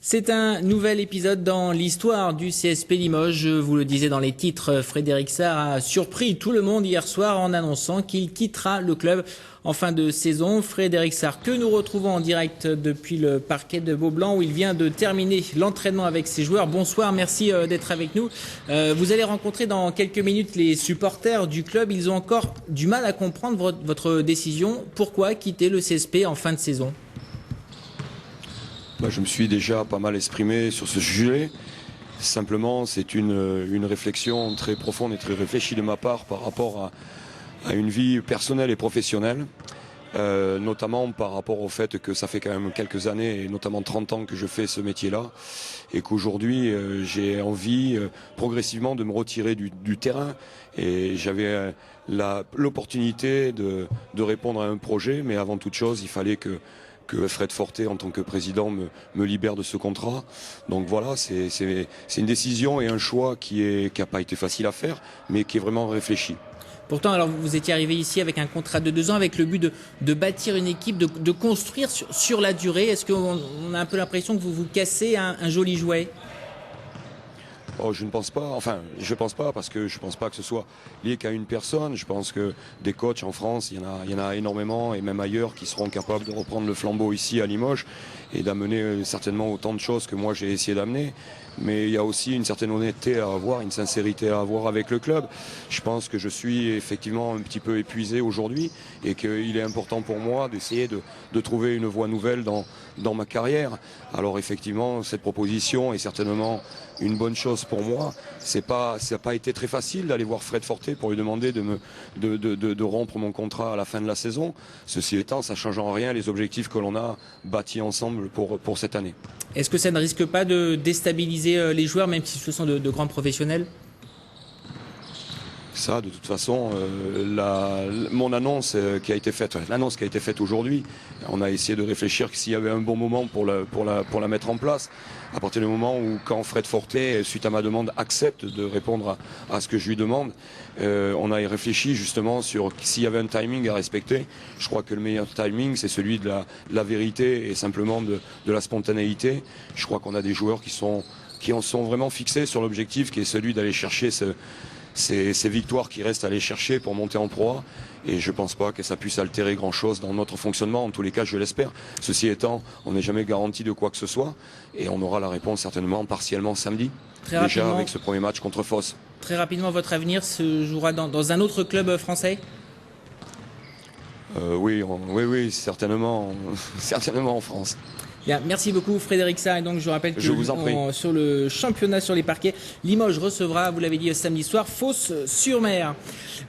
C'est un nouvel épisode dans l'histoire du CSP Limoges. Je vous le disais dans les titres, Frédéric Sarr a surpris tout le monde hier soir en annonçant qu'il quittera le club en fin de saison. Frédéric Sarr, que nous retrouvons en direct depuis le parquet de Beaublanc où il vient de terminer l'entraînement avec ses joueurs. Bonsoir, merci d'être avec nous. Vous allez rencontrer dans quelques minutes les supporters du club. Ils ont encore du mal à comprendre votre décision. Pourquoi quitter le CSP en fin de saison ? Je me suis déjà pas mal exprimé sur ce sujet. Simplement, c'est une réflexion très profonde et très réfléchie de ma part par rapport à une vie personnelle et professionnelle. Notamment par rapport au fait que ça fait quand même quelques années, et notamment 30 ans que je fais ce métier-là, et qu'aujourd'hui j'ai envie progressivement de me retirer du terrain. Et j'avais l'opportunité de répondre à un projet, mais avant toute chose, il fallait que Fred Forté, en tant que président, me libère de ce contrat. Donc voilà, c'est une décision et un choix qui n'a pas été facile à faire, mais qui est vraiment réfléchi. Pourtant, alors vous étiez arrivé ici avec un contrat de 2 ans, avec le but de bâtir une équipe, de construire sur la durée. Est-ce qu'on a un peu l'impression que vous cassez un joli jouet ? Oh, je ne pense pas, parce que je ne pense pas que ce soit lié qu'à une personne. Je pense que des coachs en France, il y en a énormément, et même ailleurs, qui seront capables de reprendre le flambeau ici à Limoges et d'amener certainement autant de choses que moi j'ai essayé d'amener. Mais il y a aussi une certaine honnêteté à avoir, une sincérité à avoir avec le club. Je pense que je suis effectivement un petit peu épuisé aujourd'hui et qu'il est important pour moi d'essayer de trouver une voie nouvelle dans ma carrière. Alors effectivement, cette proposition est certainement une bonne chose pour moi. Ça n'a pas été très facile d'aller voir Fred Forté pour lui demander de rompre mon contrat à la fin de la saison. Ceci étant, ça ne change en rien les objectifs que l'on a bâtis ensemble pour cette année. Est-ce que ça ne risque pas de déstabiliser les joueurs, même si ce sont de grands professionnels ? Ça, de toute façon, l'annonce qui a été faite aujourd'hui, on a essayé de réfléchir s'il y avait un bon moment pour la mettre en place. À partir du moment où, quand Fred Forté, suite à ma demande, accepte de répondre à ce que je lui demande, on a réfléchi justement sur s'il y avait un timing à respecter. Je crois que le meilleur timing, c'est celui de la vérité et simplement de la spontanéité. Je crois qu'on a des joueurs qui sont vraiment fixés sur l'objectif qui est celui d'aller chercher ces victoires qui restent à aller chercher pour monter en proie, et je ne pense pas que ça puisse altérer grand chose dans notre fonctionnement, en tous les cas je l'espère. Ceci étant, on n'est jamais garanti de quoi que ce soit, et on aura la réponse certainement partiellement samedi, déjà avec ce premier match contre Fos. Très rapidement, votre avenir se jouera dans un autre club français ? Oui, certainement, certainement en France. Bien, merci beaucoup Frédéric Sarr. Et donc je rappelle que sur le championnat sur les parquets, Limoges recevra, vous l'avez dit samedi soir, Fos-sur-Mer.